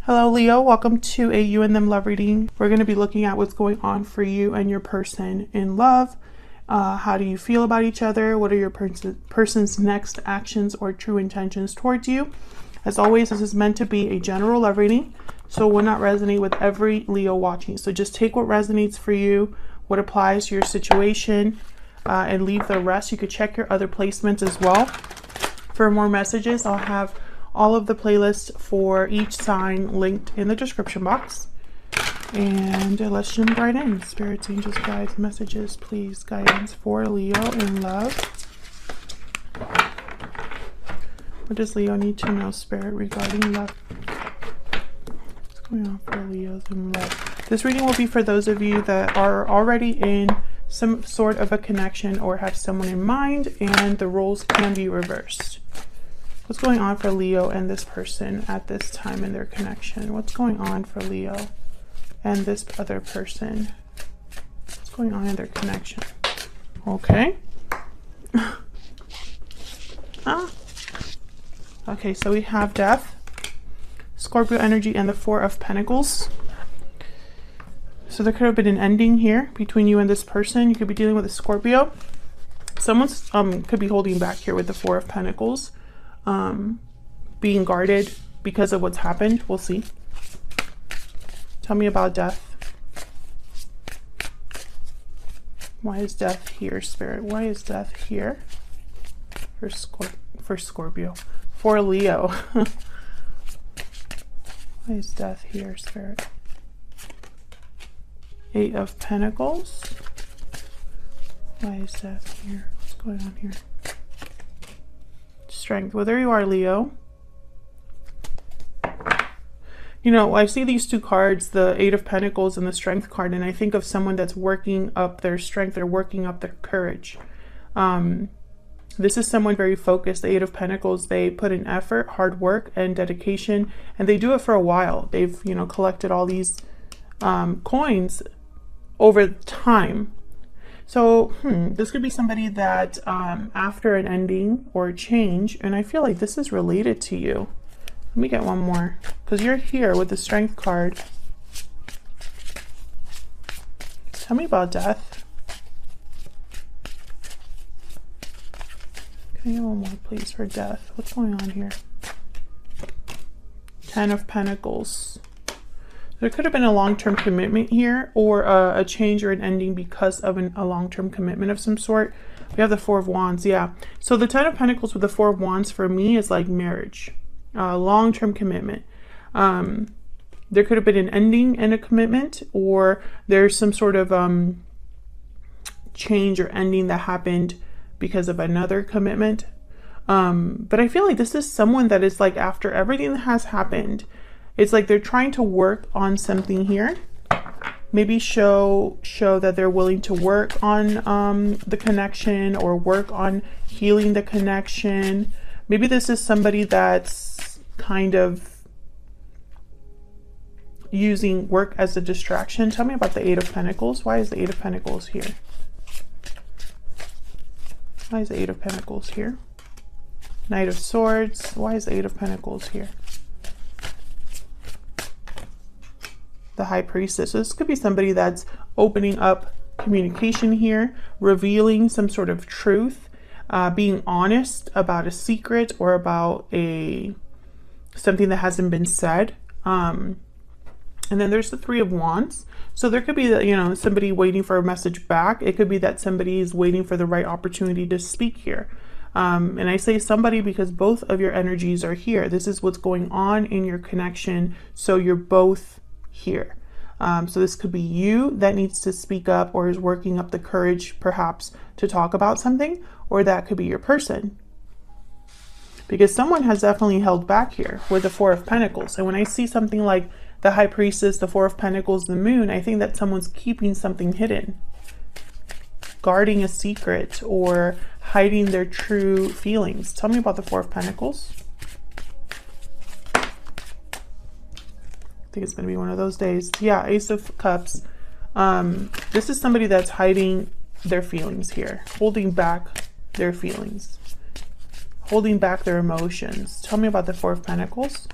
Hello Leo, welcome to a you and them love reading. We're going to be looking at what's going on for you and your person in love. How do you feel about each other? What are your person's next actions or true intentions towards you? As always, this is meant to be a general love reading, so it will not resonate with every Leo watching. So just take what resonates for you, what applies to your situation, and leave the rest. You could check your other placements as well. For more messages, I'll have all of the playlists for each sign linked in the description box. And let's jump right in. Spirits, angels, guides, messages, please, guidance for Leo in love. What does Leo need to know, Spirit, regarding love? What's going on for Leos in love? This reading will be for those of you that are already in some sort of a connection or have someone in mind, and the roles can be reversed. What's going on for Leo and this person at this time in their connection? What's going on for Leo and this other person? What's going on in their connection? Okay. Okay, so we have Death, Scorpio energy, and the Four of Pentacles. So there could have been an ending here between you and this person. You could be dealing with a Scorpio. Someone's could be holding back here with the Four of Pentacles. Being guarded because of what's happened. We'll see. Tell me about Death. Why is Death here, Spirit? Why is Death here for Scorpio? For Leo. Why is Death here, Spirit? Eight of Pentacles. Why is Death here? What's going on here? Strength. Well, there you are, Leo. You know, I see these two cards, the Eight of Pentacles and the Strength card, and I think of someone that's working up their strength. They're working up their courage. This is someone very focused. The Eight of Pentacles, they put in effort, hard work, and dedication, and they do it for a while. They've, you know, collected all these coins over time. So, this could be somebody that after an ending or a change, and I feel like this is related to you. Let me get one more, because you're here with the Strength card. Tell me about Death. Can I get one more, please, for Death? What's going on here? Ten of Pentacles. There could have been a long-term commitment here, or a change or an ending because of a long-term commitment of some sort. We have the Four of Wands, yeah. So the Ten of Pentacles with the Four of Wands for me is like marriage, long-term commitment. There could have been an ending and a commitment, or there's some sort of change or ending that happened because of another commitment. But I feel like this is someone that is like, after everything that has happened, it's like they're trying to work on something here. Maybe show that they're willing to work on the connection, or work on healing the connection. Maybe this is somebody that's kind of using work as a distraction. Tell me about the Eight of Pentacles. Why is the Eight of Pentacles here? Why is the Eight of Pentacles here? Knight of Swords. Why is the Eight of Pentacles here? The High Priestess. So this could be somebody that's opening up communication here, revealing some sort of truth, being honest about a secret or about something that hasn't been said. And then there's the Three of Wands. So there could be that, you know, somebody waiting for a message back. It could be that somebody is waiting for the right opportunity to speak here. And I say somebody because both of your energies are here. This is what's going on in your connection. So you're both here. So this could be you that needs to speak up, or is working up the courage perhaps to talk about something, or that could be your person, because someone has definitely held back here with the Four of Pentacles. And when I see something like the High Priestess, the Four of Pentacles, the Moon, I think that someone's keeping something hidden, guarding a secret, or hiding their true feelings. Tell me about the Four of Pentacles. I think it's going to be one of those days. Yeah, Ace of Cups. This is somebody that's hiding their feelings here, holding back their feelings, holding back their emotions. Tell me about the Four of Pentacles.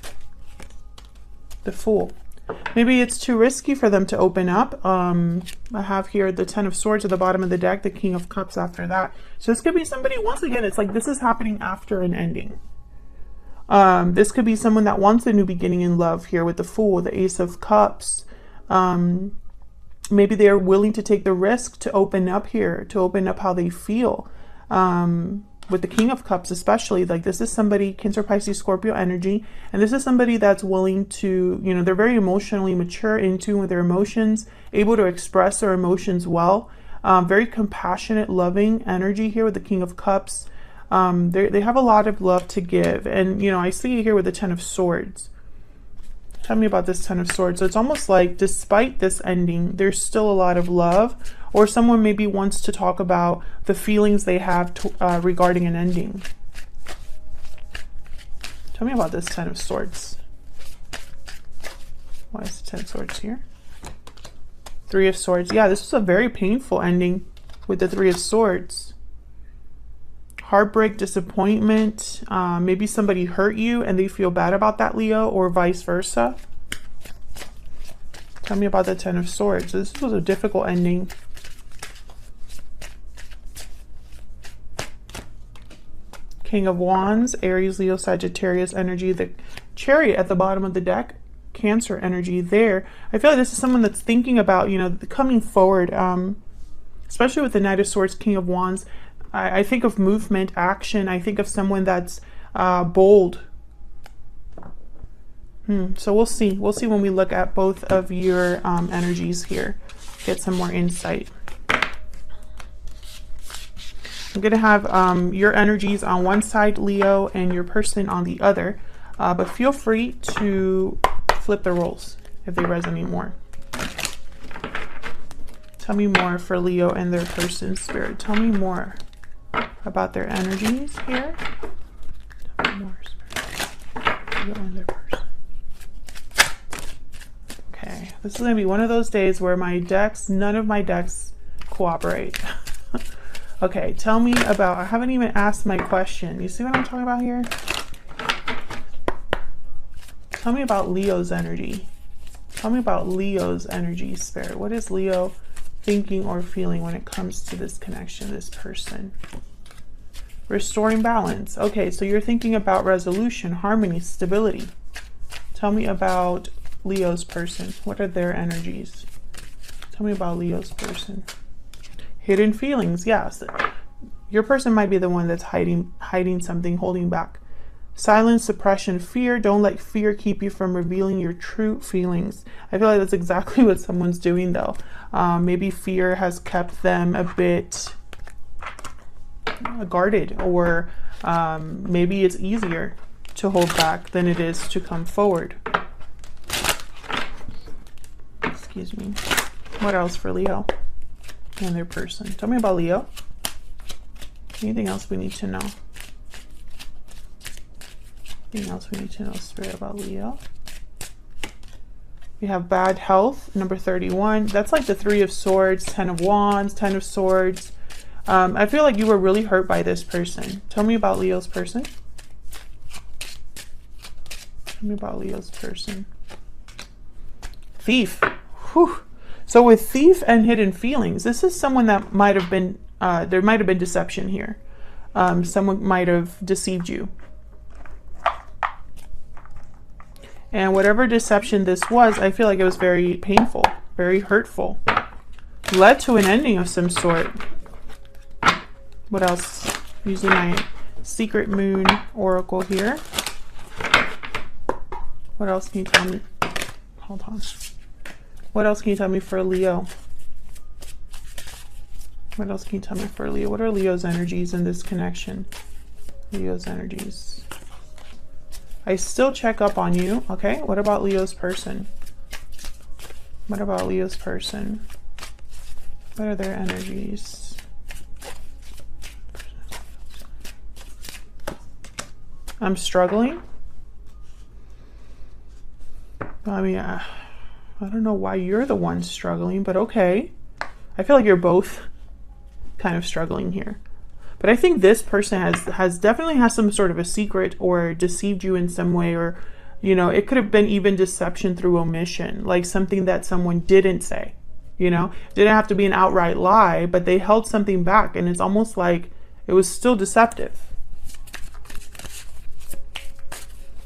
The Fool. Maybe it's too risky for them to open up. I have here the Ten of Swords at the bottom of the deck, the King of Cups after that. So this could be somebody, once again, it's like this is happening after an ending. This could be someone that wants a new beginning in love here with the Fool, the Ace of Cups. Maybe they're willing to take the risk to open up here, to open up how they feel. With the King of Cups especially, like this is somebody, Cancer, Pisces, Scorpio energy, and this is somebody that's willing to, you know, they're very emotionally mature, in tune with their emotions, able to express their emotions well, very compassionate, loving energy here with the King of Cups. They have a lot of love to give, and, you know, I see it here with the Ten of Swords. Tell me about this Ten of Swords. So it's almost like despite this ending, there's still a lot of love, or someone maybe wants to talk about the feelings they have regarding an ending. Tell me about this Ten of Swords. Why is the Ten of Swords here? Three of Swords. Yeah, this was a very painful ending with the Three of Swords. Heartbreak, disappointment. Maybe somebody hurt you and they feel bad about that, Leo, or vice versa. Tell me about the Ten of Swords. This was a difficult ending. King of Wands, Aries, Leo, Sagittarius energy. The Chariot at the bottom of the deck, Cancer energy there. I feel like this is someone that's thinking about, you know, coming forward, especially with the Knight of Swords, King of Wands. I think of movement, action. I think of someone that's bold. So we'll see. We'll see when we look at both of your energies here. Get some more insight. I'm going to have your energies on one side, Leo, and your person on the other. But feel free to flip the roles if they resonate more. Tell me more for Leo and their person, Spirit. Tell me more about their energies here. Tell me more, Spirit. Leo and their person. Okay, this is going to be one of those days where my decks, none of my decks cooperate. Okay, tell me about, I haven't even asked my question. You see what I'm talking about here? Tell me about Leo's energy. Tell me about Leo's energy, Spirit. What is Leo thinking or feeling when it comes to this connection, this person? Restoring balance. Okay, so you're thinking about resolution, harmony, stability. Tell me about Leo's person. What are their energies? Tell me about Leo's person. Hidden feelings. Yes, your person might be the one that's hiding something, holding back. Silence, suppression, fear. Don't let fear keep you from revealing your true feelings. I feel like that's exactly what someone's doing, though. Maybe fear has kept them a bit guarded, or maybe it's easier to hold back than it is to come forward. Excuse me. What else for Leo and their person? Tell me about Leo. Anything else we need to know? Anything else we need to know, Spirit, about Leo? We have bad health, number 31. That's like the Three of Swords, Ten of Wands, Ten of Swords. I feel like you were really hurt by this person. Tell me about Leo's person. Tell me about Leo's person. Thief. Whew. So with Thief and Hidden Feelings, this is someone that might have been, there might have been deception here. Someone might have deceived you. And whatever deception this was, I feel like it was very painful, very hurtful. Led to an ending of some sort. What else? Using my Secret Moon Oracle here. What else can you tell me? Hold on. What else can you tell me for Leo? What else can you tell me for Leo? What are Leo's energies in this connection? Leo's energies. I still check up on you. Okay, what about Leo's person? What about Leo's person? What are their energies? I'm struggling. I mean, I don't know why you're the one struggling, but okay. I feel like you're both kind of struggling here. But I think this person has definitely has some sort of a secret, or deceived you in some way, or You know, it could have been even deception through omission, like something that someone didn't say, you know, didn't have to be an outright lie, but they held something back, and it's almost like it was still deceptive.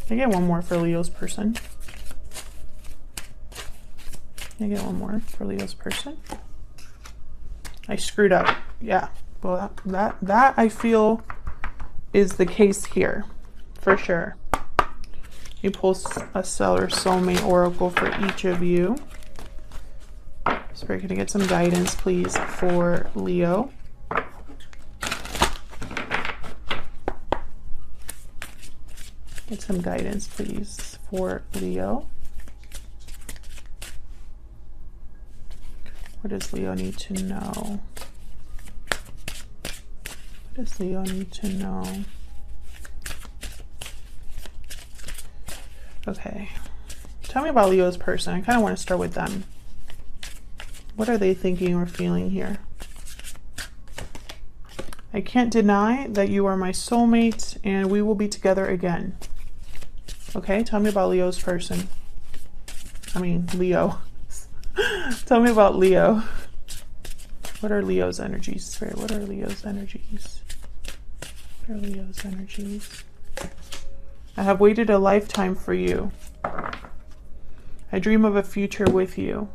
I get one more for Leo's person. I get one more for Leo's person. I screwed up. Yeah. Well, that I feel is the case here for sure. You pull a stellar soulmate oracle for each of you. So we're going to get some guidance, please, for Leo. Get some guidance, please, for Leo. What does Leo need to know? What does Leo need to know? Okay. Tell me about Leo's person. I kind of want to start with them. What are they thinking or feeling here? I can't deny that you are my soulmate and we will be together again. Okay, tell me about Leo's person. I mean, Leo. Tell me about Leo. What are Leo's energies, Spirit? What are Leo's energies? What are Leo's energies? I have waited a lifetime for you. I dream of a future with you.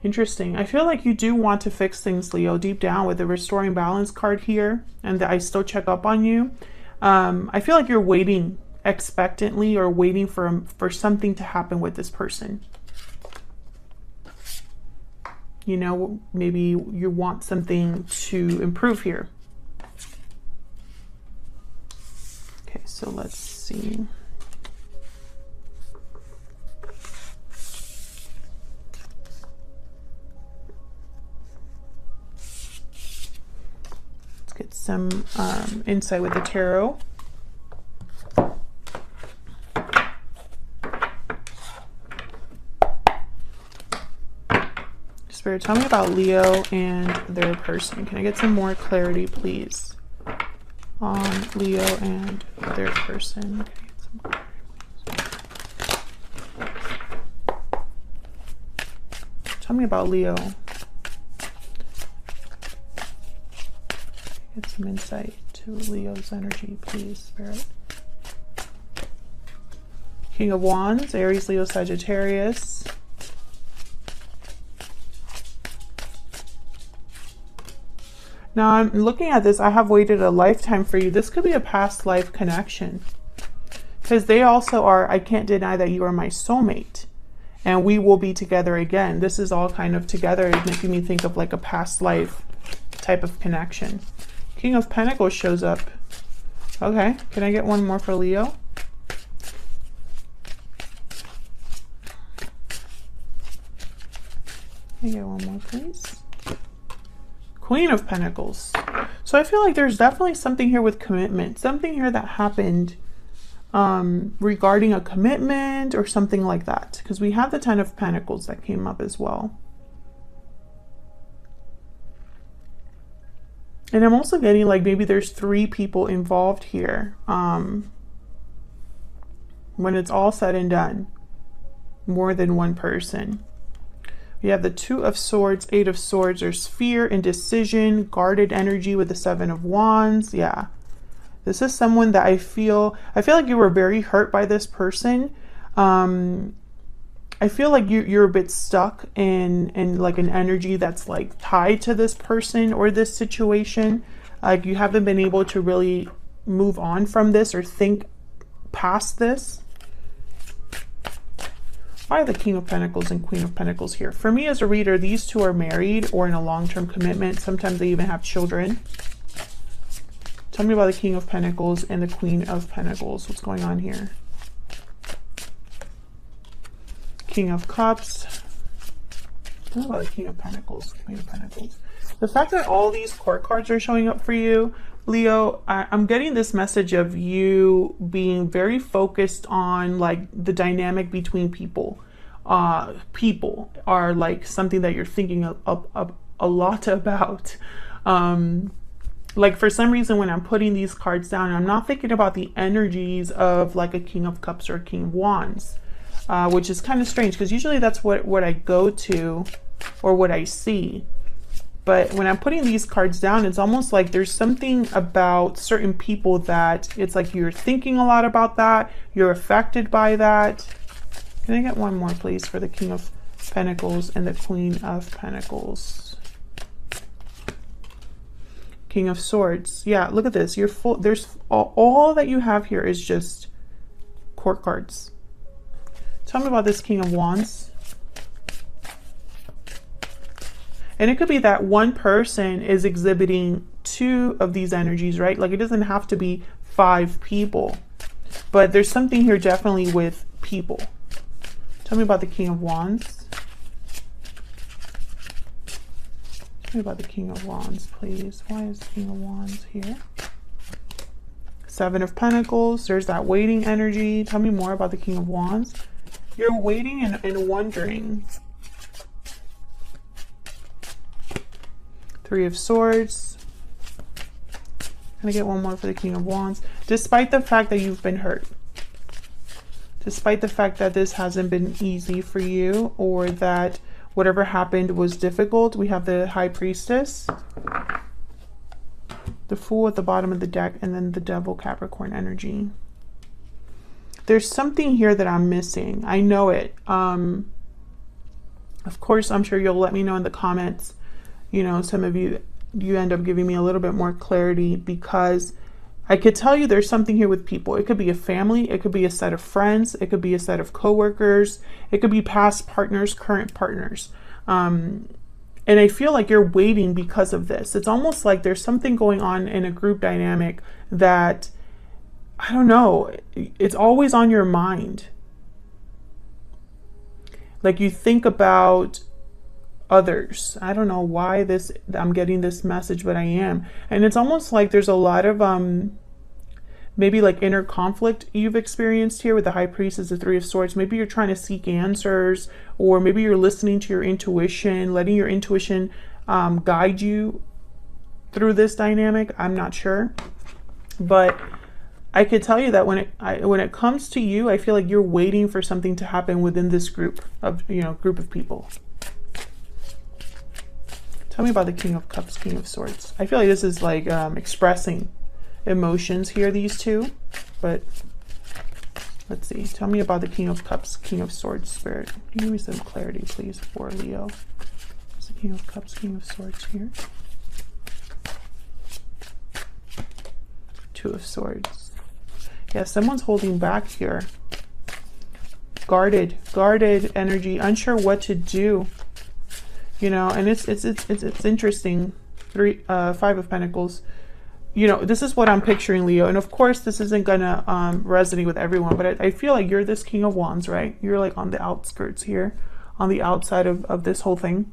Interesting. I feel like you do want to fix things, Leo, deep down with the restoring balance card here, and that I still check up on you. I feel like you're waiting expectantly or waiting for something to happen with this person. You know, maybe you want something to improve here. Okay, so let's see. Let's get some insight with the tarot. Spirit, tell me about Leo and their person. Can I get some more clarity, please, on Leo and their person? Tell me about Leo. Get some insight to Leo's energy, please, Spirit. King of Wands, Aries, Leo, Sagittarius. Now I'm looking at this, I have waited a lifetime for you. This could be a past life connection. Because they also are, I can't deny that you are my soulmate. And we will be together again. This is all kind of together. It's making me think of like a past life type of connection. King of Pentacles shows up. Okay, can I get one more for Leo? Can I get one more, please? Queen of Pentacles. So I feel like there's definitely something here with commitment. Something here that happened regarding a commitment or something like that. Because we have the Ten of Pentacles that came up as well. And I'm also getting like maybe there's 3 people involved here. When it's all said and done. More than one person. We have the 2 of Swords, 8 of Swords. There's fear, indecision, guarded energy with the 7 of Wands. Yeah. This is someone that I feel like you were very hurt by this person. I feel like you're a bit stuck in like an energy that's like tied to this person or this situation. Like you haven't been able to really move on from this or think past this. Why are the King of Pentacles and Queen of Pentacles here? For me as a reader, these 2 are married or in a long-term commitment. Sometimes they even have children. Tell me about the King of Pentacles and the Queen of Pentacles. What's going on here? King of Cups. Tell me about the King of Pentacles, Queen of Pentacles. The fact that all these court cards are showing up for you, Leo, I'm getting this message of you being very focused on like the dynamic between people. People are like something that you're thinking a lot about. like for some reason when I'm putting these cards down, I'm not thinking about the energies of like a King of Cups or a King of Wands, which is kind of strange because usually that's what I go to or what I see. But when I'm putting these cards down, it's almost like there's something about certain people that it's like you're thinking a lot about that, you're affected by that. Can I get one more, please, for the King of Pentacles and the Queen of Pentacles? King of Swords. Yeah, look at this. You're full. There's all that you have here is just court cards. Tell me about this King of Wands. And it could be that one person is exhibiting 2 of these energies, right? Like it doesn't have to be 5 people, but there's something here definitely with people. Tell me about the King of Wands. Tell me about the King of Wands, please. Why is the King of Wands here? 7 of Pentacles. There's that waiting energy. Tell me more about the King of Wands. You're waiting and wondering. 3 of Swords. Can I get one more for the King of Wands? Despite the fact that you've been hurt. Despite the fact that this hasn't been easy for you, or that whatever happened was difficult, we have the High Priestess, the Fool at the bottom of the deck, and then the Devil Capricorn energy. There's something here that I'm missing. I know it. Of course, I'm sure you'll let me know in the comments. You know, some of you end up giving me a little bit more clarity, because I could tell you there's something here with people. It could be a family, it could be a set of friends, it could be a set of coworkers, it could be past partners, current partners. And I feel like you're waiting because of this. It's almost like there's something going on in a group dynamic that, I don't know, it's always on your mind. Like you think about others. I don't know why I'm getting this message, but I am. And it's almost like there's a lot of maybe like inner conflict you've experienced here with the High Priestess, the 3 of Swords. Maybe you're trying to seek answers, or maybe you're listening to your intuition, letting your intuition guide you through this dynamic. I'm not sure, but I could tell you that when it comes to you, I feel like you're waiting for something to happen within this group of people. Tell me about the King of Cups, King of Swords. I feel like this is like expressing emotions here, these two. But let's see. Tell me about the King of Cups, King of Swords, Spirit. Can you give me some clarity, please, for Leo? It's the King of Cups, King of Swords here. 2 of Swords. Yeah, someone's holding back here. Guarded energy, unsure what to do. You know, and it's interesting. 5 of Pentacles. You know, this is what I'm picturing, Leo. And of course, this isn't gonna resonate with everyone, but I feel like you're this King of Wands, right? You're like on the outskirts here, on the outside of this whole thing.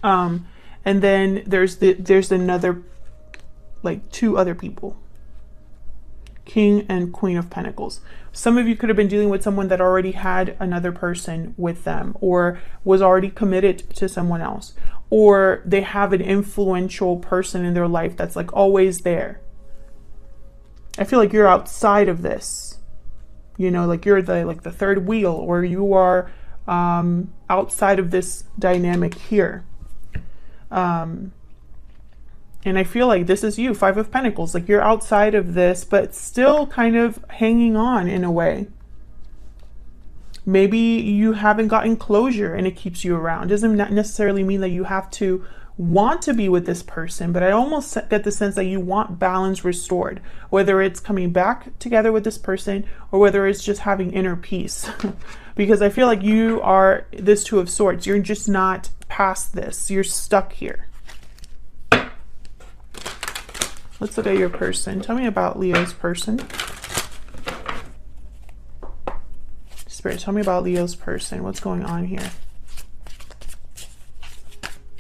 And then there's another, like 2 other people. King and Queen of Pentacles. Some of you could have been dealing with someone that already had another person with them, or was already committed to someone else, or they have an influential person in their life that's like always there. I feel like you're outside of this, you know, like you're the third wheel, or you are outside of this dynamic here. And I feel like this is you, 5 of Pentacles, like you're outside of this, but still kind of hanging on in a way. Maybe you haven't gotten closure and it keeps you around. Doesn't necessarily mean that you have to want to be with this person, but I almost get the sense that you want balance restored, whether it's coming back together with this person or whether it's just having inner peace. Because I feel like you are this 2 of Swords. You're just not past this. You're stuck here. Let's look at your person. Tell me about Leo's person. Spirit, tell me about Leo's person. What's going on here?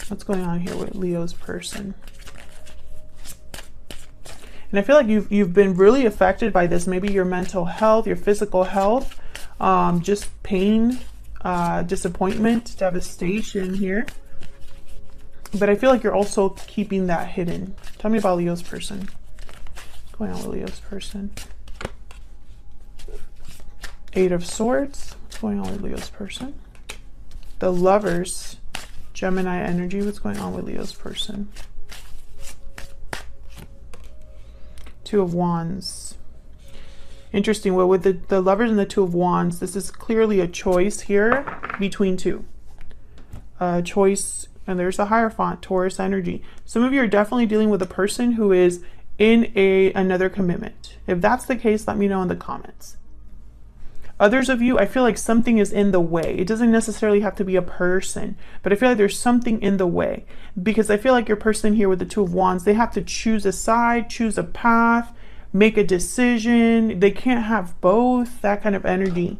What's going on here with Leo's person? And I feel like you've been really affected by this. Maybe your mental health, your physical health, just pain, disappointment, devastation here. But I feel like you're also keeping that hidden. Tell me about Leo's person. What's going on with Leo's person? Eight of Swords. What's going on with Leo's person? The Lovers. Gemini energy. What's going on with Leo's person? Two of Wands. Interesting. Well, with the Lovers and the Two of Wands, this is clearly a choice here between two. Choice, and there's the Hierophant, Taurus energy. Some of you are definitely dealing with a person who is in another commitment. If that's the case, let me know in the comments. Others of you, I feel like something is in the way. It doesn't necessarily have to be a person, but I feel like there's something in the way, because I feel like your person here with the Two of Wands, they have to choose a side, choose a path, make a decision. They can't have both, that kind of energy.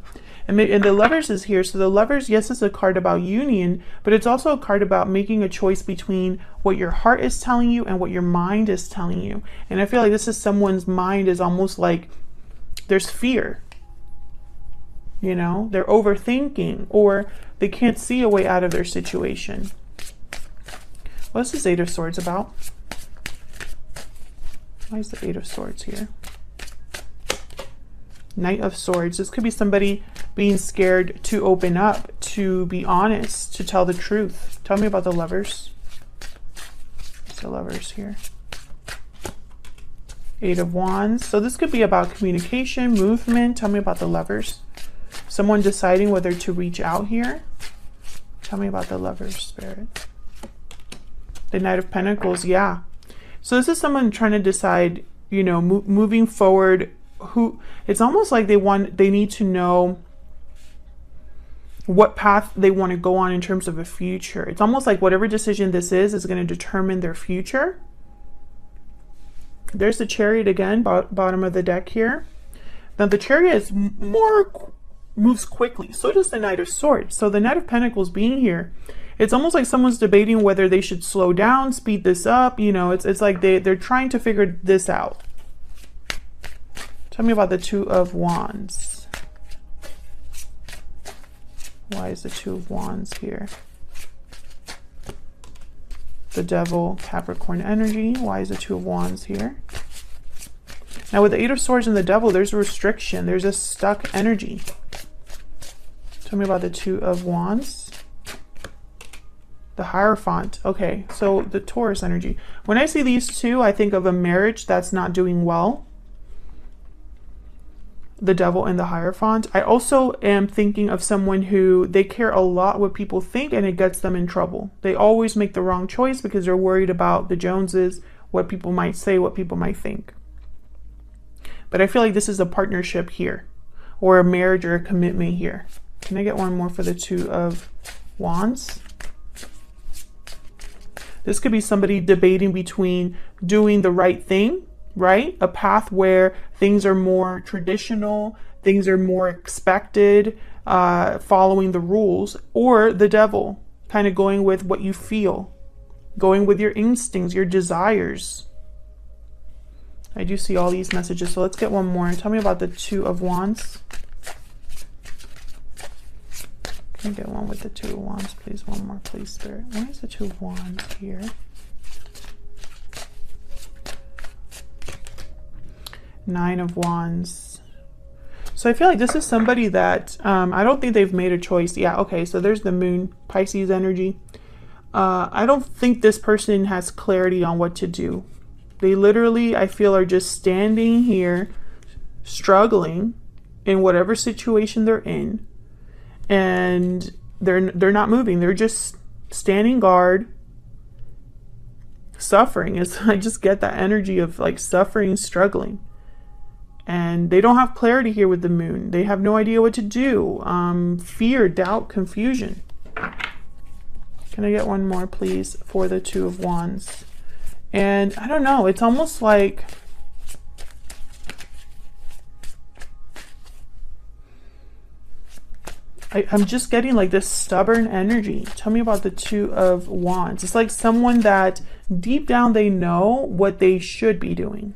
And the Lovers is here. So the Lovers, yes, it's a card about union, but it's also a card about making a choice between what your heart is telling you and what your mind is telling you. And I feel like this is someone's mind is almost like there's fear. You know, they're overthinking, or they can't see a way out of their situation. What's this Eight of Swords about? Why is the Eight of Swords here? Knight of Swords. This could be somebody being scared to open up, to be honest, to tell the truth. Tell me about the Lovers. What's the Lovers here? Eight of Wands. So this could be about communication, movement. Tell me about the Lovers. Someone deciding whether to reach out here. Tell me about the Lovers, Spirit. The Knight of Pentacles, yeah. So this is someone trying to decide, you know, moving forward. Who, it's almost like they need to know what path they want to go on in terms of a future. It's almost like whatever decision this is going to determine their future. There's the Chariot again, bottom of the deck here. Now the Chariot is moves quickly. So does the Knight of Swords. So the Knight of Pentacles being here, it's almost like someone's debating whether they should slow down, speed this up. You know, it's like they're trying to figure this out. Tell me about the Two of Wands. Why is the Two of Wands here? The Devil, Capricorn energy. Why is the Two of Wands here? Now with the Eight of Swords and the Devil, there's a restriction. There's a stuck energy. Tell me about the Two of Wands. The Hierophant. Okay, so the Taurus energy. When I see these two, I think of a marriage that's not doing well. The Devil and the Hierophant. I also am thinking of someone who they care a lot what people think, and it gets them in trouble. They always make the wrong choice because they're worried about the Joneses, what people might say, what people might think. But I feel like this is a partnership here, or a marriage or a commitment here. Can I get one more for the Two of Wands? This could be somebody debating between doing the right thing, right? A path where things are more traditional, things are more expected, following the rules, or the Devil, kind of going with what you feel, going with your instincts, your desires. I do see all these messages, so let's get one more. Tell me about the Two of Wands. Can I get one with the Two of Wands, please? One more, please, Spirit. Why is the Two of Wands here? Nine of Wands. So I feel like this is somebody that I don't think they've made a choice. Yeah, okay, so there's the Moon, Pisces energy. I don't think this person has clarity on what to do. They literally, I feel, are just standing here struggling in whatever situation they're in, and they're not moving. They're just standing guard, suffering. I just get that energy of like suffering, struggling. And they don't have clarity here with the Moon. They have no idea what to do. Fear, doubt, confusion. Can I get one more, please, for the Two of Wands? And I don't know, it's almost like I'm just getting like this stubborn energy. Tell me about the Two of Wands. It's like someone that deep down they know what they should be doing.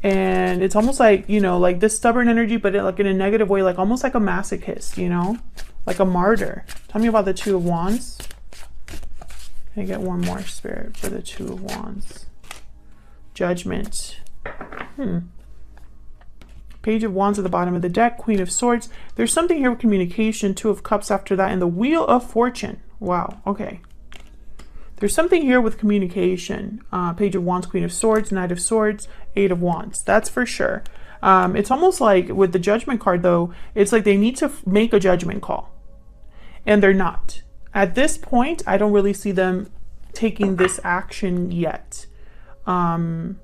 And it's almost like, you know, like this stubborn energy, but like in a negative way, like almost like a masochist, you know, like a martyr. Tell me about the Two of Wands. Can I get one more, Spirit, for the Two of Wands? Judgment. Page of Wands at the bottom of the deck. Queen of Swords. There's something here with communication. Two of Cups after that. And the Wheel of Fortune. Wow. Okay. There's something here with communication. Page of Wands, Queen of Swords, Knight of Swords, Eight of Wands. That's for sure. It's almost like with the Judgment card, though, it's like they need to make a judgment call. And they're not. At this point, I don't really see them taking this action yet. And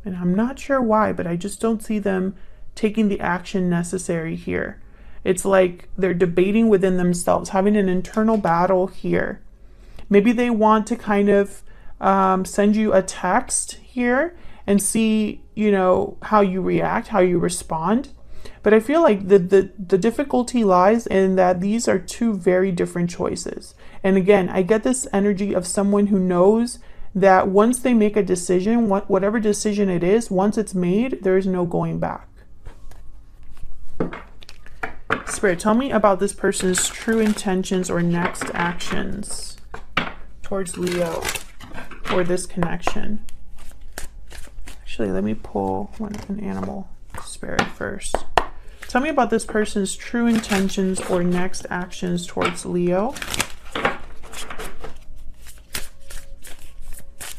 I'm not sure why, but I just don't see them taking the action necessary here. It's like they're debating within themselves, having an internal battle here. Maybe they want to kind of send you a text here and see, you know, how you react, how you respond. But I feel like the difficulty lies in that these are two very different choices. And again, I get this energy of someone who knows that once they make a decision, whatever decision it is, once it's made, there is no going back. Spirit, tell me about this person's true intentions or next actions towards Leo or this connection. Actually, let me pull an animal spirit first. Tell me about this person's true intentions or next actions towards Leo.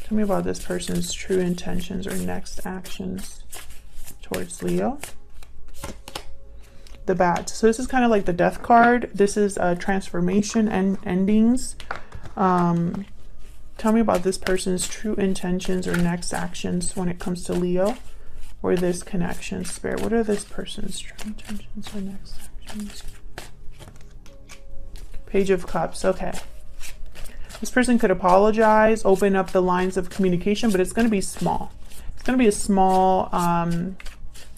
Tell me about this person's true intentions or next actions towards Leo. The Bat. So this is kind of like the Death card. This is transformation and endings. Tell me about this person's true intentions or next actions when it comes to Leo or this connection. Spirit, what are this person's true intentions or next actions? Page of Cups. Okay. This person could apologize, open up the lines of communication, but it's going to be small. It's going to be a small,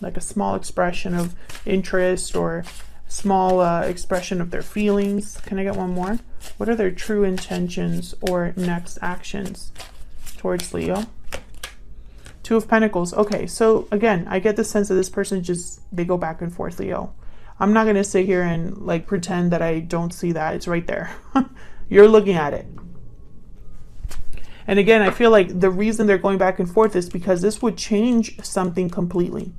like a small expression of interest or small expression of their feelings. Can I get one more? What are their true intentions or next actions towards Leo? Two of Pentacles. Okay, so again, I get the sense that this person they go back and forth, Leo. I'm not going to sit here and like pretend that I don't see that. It's right there. You're looking at it. And again, I feel like the reason they're going back and forth is because this would change something completely.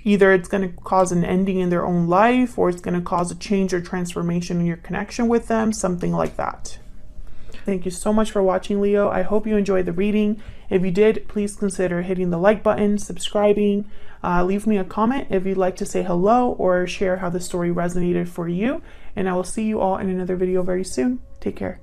Either it's going to cause an ending in their own life, or it's going to cause a change or transformation in your connection with them, something like that. Thank you so much for watching, Leo. I hope you enjoyed the reading. If you did, please consider hitting the like button, subscribing, leave me a comment if you'd like to say hello or share how the story resonated for you. And I will see you all in another video very soon. Take care.